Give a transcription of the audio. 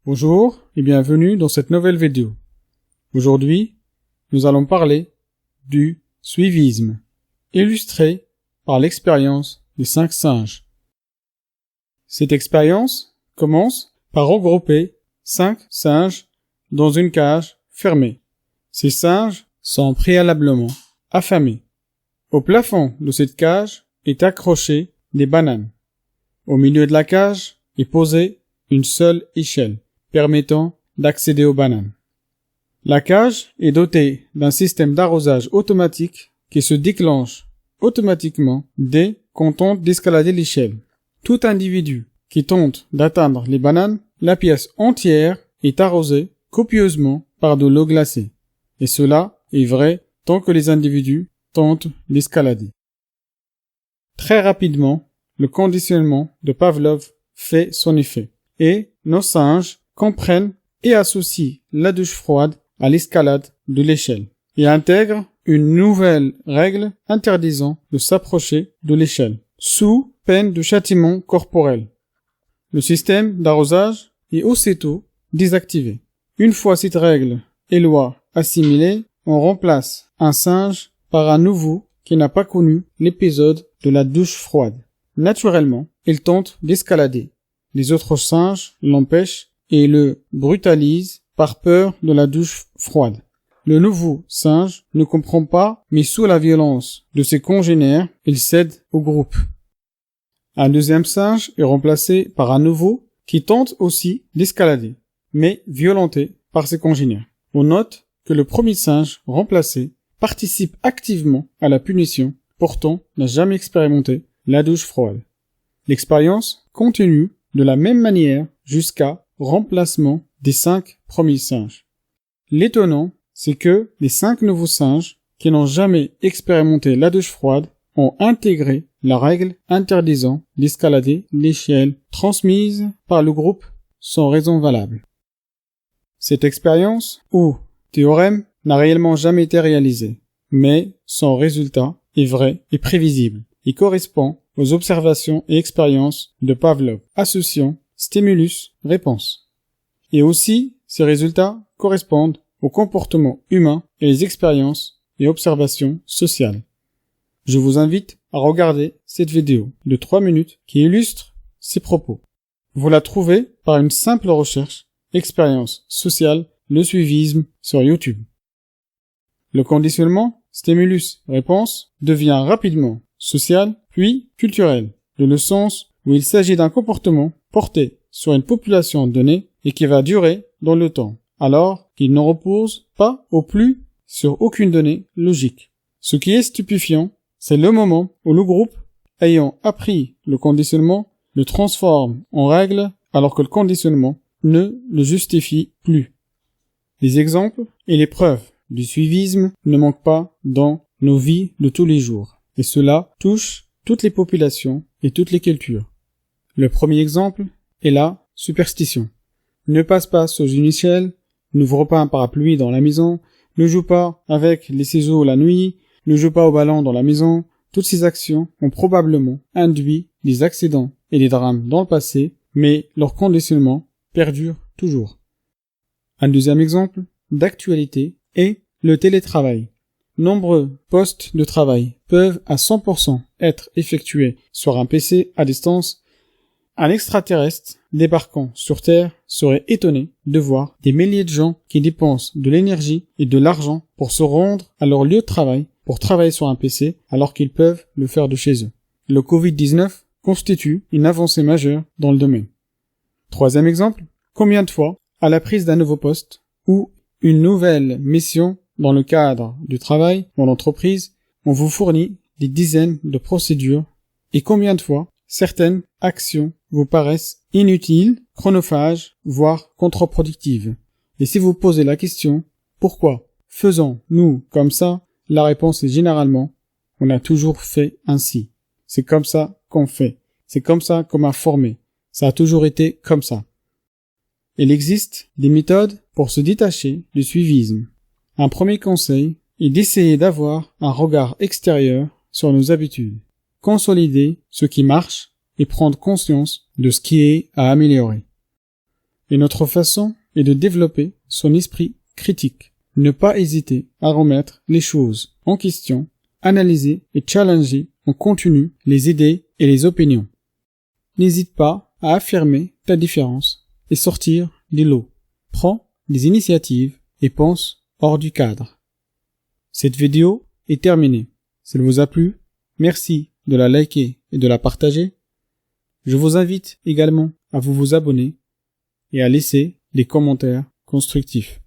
Bonjour et bienvenue dans cette nouvelle vidéo. Aujourd'hui, nous allons parler du suivisme, illustré par l'expérience des 5 singes. Cette expérience commence par regrouper 5 singes dans une cage fermée. Ces singes sont préalablement affamés. Au plafond de cette cage est accroché des bananes. Au milieu de la cage est posée une seule échelle permettant d'accéder aux bananes. La cage est dotée d'un système d'arrosage automatique qui se déclenche automatiquement dès qu'on tente d'escalader l'échelle. Tout individu qui tente d'atteindre les bananes, la pièce entière est arrosée copieusement par de l'eau glacée. Et cela est vrai tant que les individus tentent d'escalader. Très rapidement, le conditionnement de Pavlov fait son effet et nos singes comprennent et associent la douche froide à l'escalade de l'échelle et intègrent une nouvelle règle interdisant de s'approcher de l'échelle, sous peine de châtiment corporel. Le système d'arrosage est aussitôt désactivé. Une fois cette règle et loi assimilée, on remplace un singe par un nouveau qui n'a pas connu l'épisode de la douche froide. Naturellement, il tente d'escalader. Les autres singes l'empêchent et le brutalisent par peur de la douche froide. Le nouveau singe ne comprend pas, mais sous la violence de ses congénères, il cède au groupe. Un deuxième singe est remplacé par un nouveau qui tente aussi d'escalader, mais violenté par ses congénères. On note que le premier singe remplacé participe activement à la punition, pourtant n'a jamais expérimenté la douche froide. L'expérience continue de la même manière jusqu'à remplacement des 5 premiers singes. L'étonnant, c'est que les 5 nouveaux singes qui n'ont jamais expérimenté la douche froide ont intégré la règle interdisant d'escalader l'échelle transmise par le groupe sans raison valable. Cette expérience, ou théorème, n'a réellement jamais été réalisée, mais son résultat est vrai et prévisible et correspond aux observations et expériences de Pavlov, associant stimulus-réponse. Et aussi, ces résultats correspondent au comportement humain et les expériences et observations sociales. Je vous invite à regarder cette vidéo de 3 minutes qui illustre ces propos. Vous la trouvez par une simple recherche « Expérience sociale, le suivisme » sur YouTube. Le conditionnement stimulus-réponse devient rapidement social puis culturel, dans le sens où il s'agit d'un comportement porté sur une population donnée et qui va durer dans le temps, alors qu'il ne repose pas au plus sur aucune donnée logique. Ce qui est stupéfiant, c'est le moment où le groupe, ayant appris le conditionnement, le transforme en règle alors que le conditionnement ne le justifie plus. Les exemples et les preuves du suivisme ne manquent pas dans nos vies de tous les jours, et cela touche toutes les populations et toutes les cultures. Le premier exemple est la superstition. Ne passe pas sous une échelle, n'ouvre pas un parapluie dans la maison, ne joue pas avec les ciseaux la nuit, ne joue pas au ballon dans la maison. Toutes ces actions ont probablement induit des accidents et des drames dans le passé, mais leur conditionnement perdure toujours. Un deuxième exemple d'actualité est le télétravail. Nombreux postes de travail peuvent à 100% être effectués sur un PC à distance. Un extraterrestre débarquant sur Terre serait étonné de voir des milliers de gens qui dépensent de l'énergie et de l'argent pour se rendre à leur lieu de travail pour travailler sur un PC alors qu'ils peuvent le faire de chez eux. Le Covid-19 constitue une avancée majeure dans le domaine. Troisième exemple, combien de fois, à la prise d'un nouveau poste ou une nouvelle mission dans le cadre du travail dans l'entreprise, on vous fournit des dizaines de procédures et combien de fois certaines actions vous paraissent inutiles, chronophages, voire contre-productives. Et si vous posez la question « Pourquoi faisons-nous comme ça ?», la réponse est généralement « On a toujours fait ainsi. C'est comme ça qu'on fait. C'est comme ça qu'on m'a formé. Ça a toujours été comme ça. » Il existe des méthodes pour se détacher du suivisme. Un premier conseil est d'essayer d'avoir un regard extérieur sur nos habitudes, consolider ce qui marche et prendre conscience de ce qui est à améliorer. Et notre façon est de développer son esprit critique. Ne pas hésiter à remettre les choses en question, analyser et challenger en continu les idées et les opinions. N'hésite pas à affirmer ta différence et sortir du lot. Prends des initiatives et pense hors du cadre. Cette vidéo est terminée. Si elle vous a plu, merci de la liker et de la partager. Je vous invite également à vous abonner et à laisser des commentaires constructifs.